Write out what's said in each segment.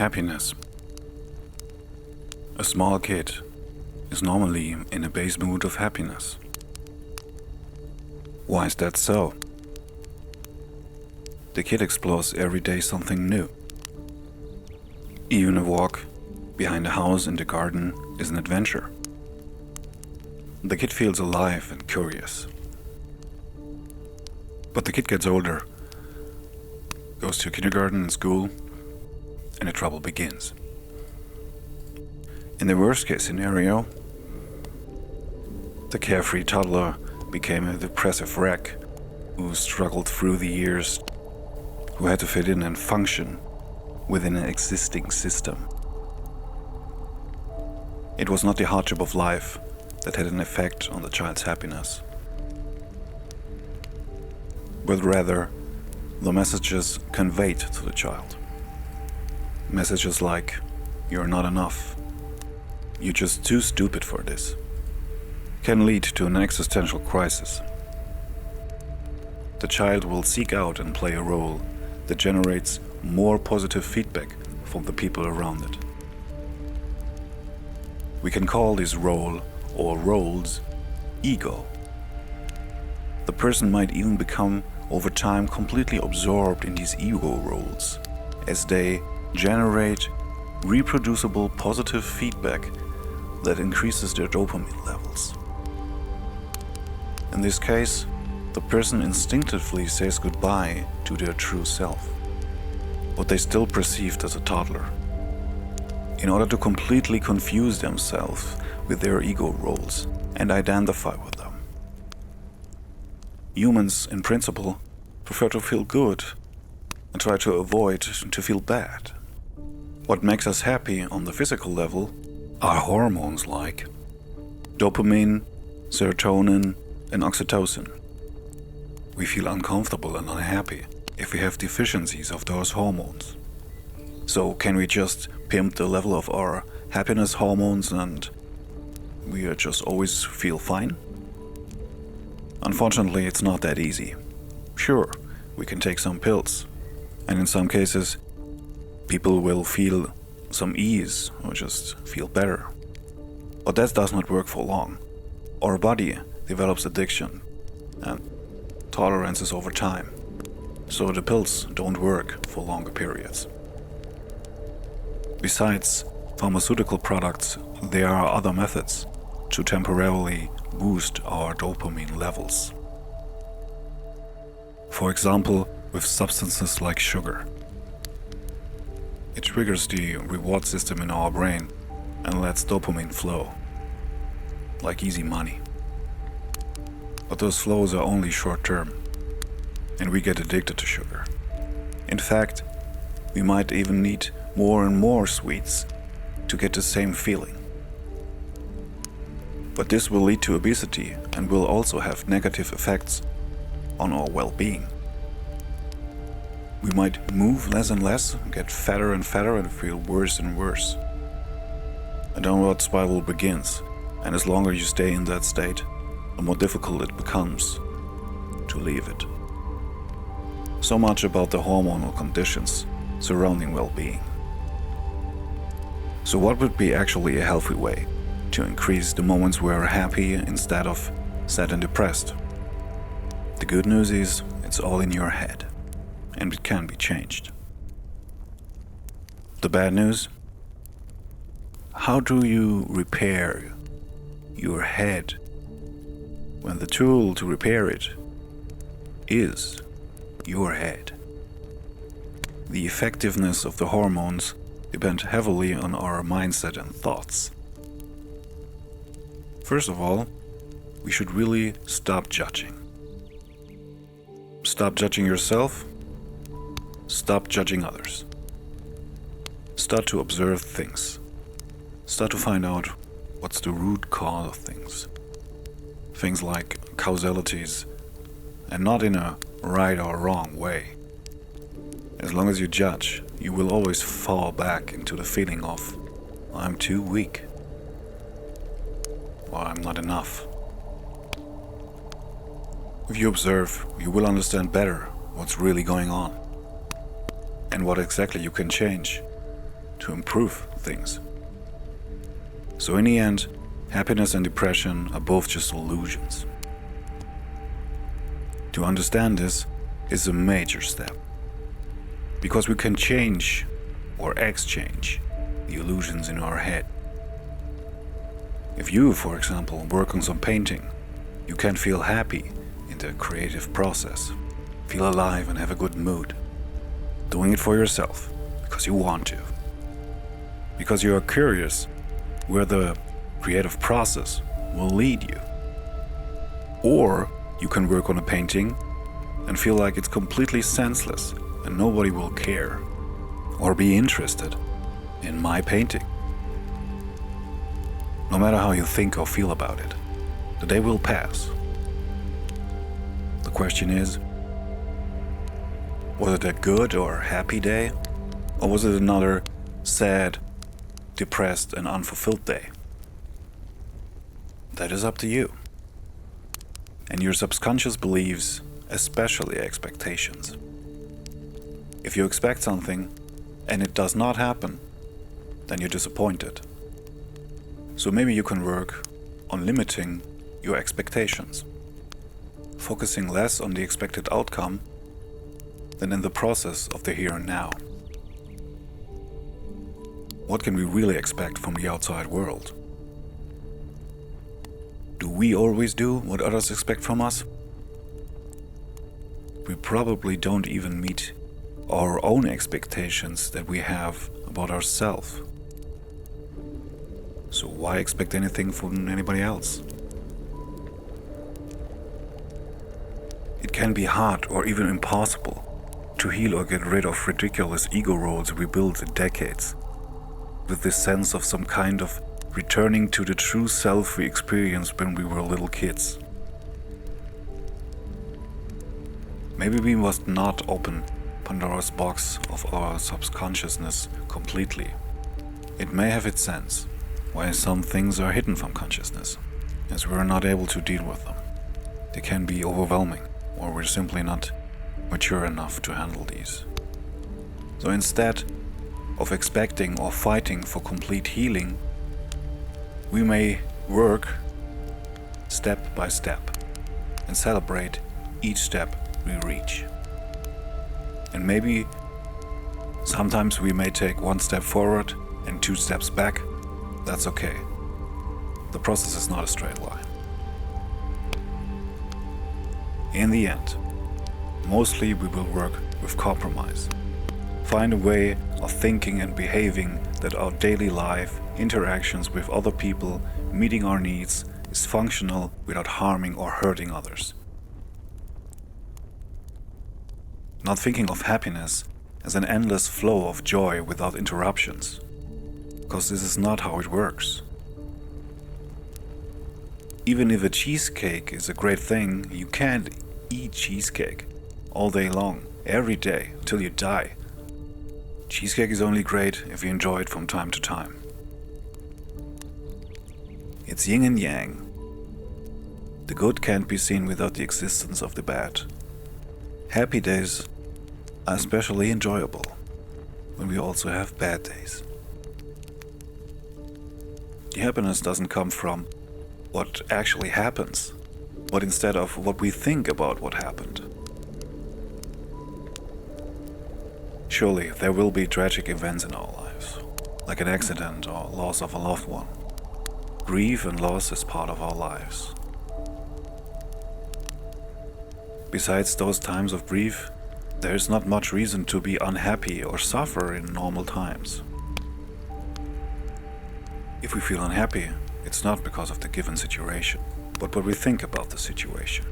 Happiness. A small kid is normally in a base mood of happiness. Why is that so? The kid explores every day something new. Even a walk behind a house in the garden is an adventure. The kid feels alive and curious. But the kid gets older, goes to kindergarten and school, and the trouble begins. In the worst case scenario, the carefree toddler became a depressive wreck who struggled through the years, who had to fit in and function within an existing system. It was not the hardship of life that had an effect on the child's happiness, but rather the messages conveyed to the child. Messages like, "You're not enough. You're just too stupid for this," can lead to an existential crisis. The child will seek out and play a role that generates more positive feedback from the people around it. We can call this role or roles ego. The person might even become over time completely absorbed in these ego roles as they generate reproducible positive feedback that increases their dopamine levels. In this case, the person instinctively says goodbye to their true self, what they still perceived as a toddler, in order to completely confuse themselves with their ego roles and identify with them. Humans, in principle, prefer to feel good and try to avoid to feel bad. What makes us happy on the physical level are hormones like dopamine, serotonin, and oxytocin. We feel uncomfortable and unhappy if we have deficiencies of those hormones. So can we just pimp the level of our happiness hormones and we just always feel fine? Unfortunately, it's not that easy. Sure, we can take some pills, and in some cases, people will feel some ease or just feel better. But that does not work for long. Our body develops addiction and tolerances over time, so the pills don't work for longer periods. Besides pharmaceutical products, there are other methods to temporarily boost our dopamine levels. For example, with substances like sugar. It triggers the reward system in our brain and lets dopamine flow, like easy money. But those flows are only short term, and we get addicted to sugar. In fact, we might even need more and more sweets to get the same feeling. But this will lead to obesity and will also have negative effects on our well-being. We might move less and less, get fatter and fatter, and feel worse and worse. A downward spiral begins, and as longer you stay in that state, the more difficult it becomes to leave it. So much about the hormonal conditions surrounding well-being. So what would be actually a healthy way to increase the moments we are happy instead of sad and depressed? The good news is it's all in your head, and it can be changed. The bad news? How do you repair your head when the tool to repair it is your head? The effectiveness of the hormones depend heavily on our mindset and thoughts. First of all, we should really stop judging. Stop judging yourself. Stop judging others. Start to observe things. Start to find out what's the root cause of things. Things like causalities, and not in a right or wrong way. As long as you judge, you will always fall back into the feeling of, I'm too weak, or I'm not enough. If you observe, you will understand better what's really going on and what exactly you can change to improve things. So in the end, happiness and depression are both just illusions. To understand this is a major step, because we can change or exchange the illusions in our head. If you, for example, work on some painting, you can feel happy in the creative process, feel alive and have a good mood, doing it for yourself, because you want to, because you are curious where the creative process will lead you. Or you can work on a painting and feel like it's completely senseless and nobody will care or be interested in my painting. No matter how you think or feel about it, the day will pass. The question is, was it a good or happy day? Or was it another sad, depressed and unfulfilled day? That is up to you. And your subconscious beliefs, especially expectations. If you expect something and it does not happen, then you're disappointed. So maybe you can work on limiting your expectations, focusing less on the expected outcome than in the process of the here and now. What can we really expect from the outside world? Do we always do what others expect from us? We probably don't even meet our own expectations that we have about ourselves. So why expect anything from anybody else? It can be hard or even impossible to heal or get rid of ridiculous ego roles we built in decades, with this sense of some kind of returning to the true self we experienced when we were little kids. Maybe we must not open Pandora's box of our subconsciousness completely. It may have its sense why some things are hidden from consciousness, as we are not able to deal with them. They can be overwhelming, or we're simply not mature enough to handle these. So instead of expecting or fighting for complete healing, we may work step by step and celebrate each step we reach. And maybe sometimes we may take one step forward and 2 steps back. That's okay. The process is not a straight line. In the end, mostly we will work with compromise. Find a way of thinking and behaving that our daily life, interactions with other people, meeting our needs, is functional without harming or hurting others. Not thinking of happiness as an endless flow of joy without interruptions, because this is not how it works. Even if a cheesecake is a great thing, you can't eat cheesecake all day long, every day, until you die. Cheesecake is only great if you enjoy it from time to time. It's yin and yang. The good can't be seen without the existence of the bad. Happy days are especially enjoyable when we also have bad days. The happiness doesn't come from what actually happens, but instead of what we think about what happened. Surely there will be tragic events in our lives, like an accident or loss of a loved one. Grief and loss is part of our lives. Besides those times of grief, there is not much reason to be unhappy or suffer in normal times. If we feel unhappy, it's not because of the given situation, but what we think about the situation.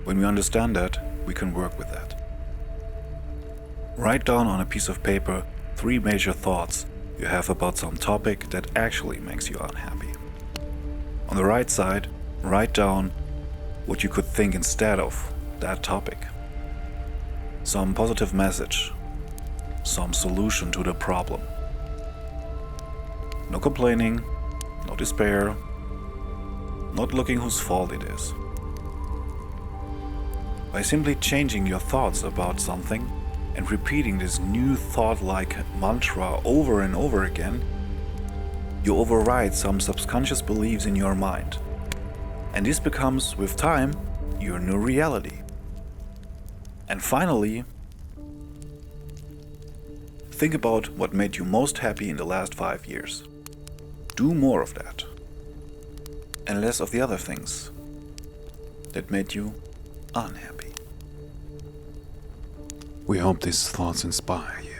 When we understand that, we can work with that. Write down on a piece of paper 3 major thoughts you have about some topic that actually makes you unhappy. On the right side, write down what you could think instead of that topic. Some positive message, some solution to the problem. No complaining, no despair, not looking whose fault it is. By simply changing your thoughts about something, and repeating this new thought-like mantra over and over again, you override some subconscious beliefs in your mind. And this becomes, with time, your new reality. And finally, think about what made you most happy in the last 5 years. Do more of that. And less of the other things that made you unhappy. We hope these thoughts inspire you.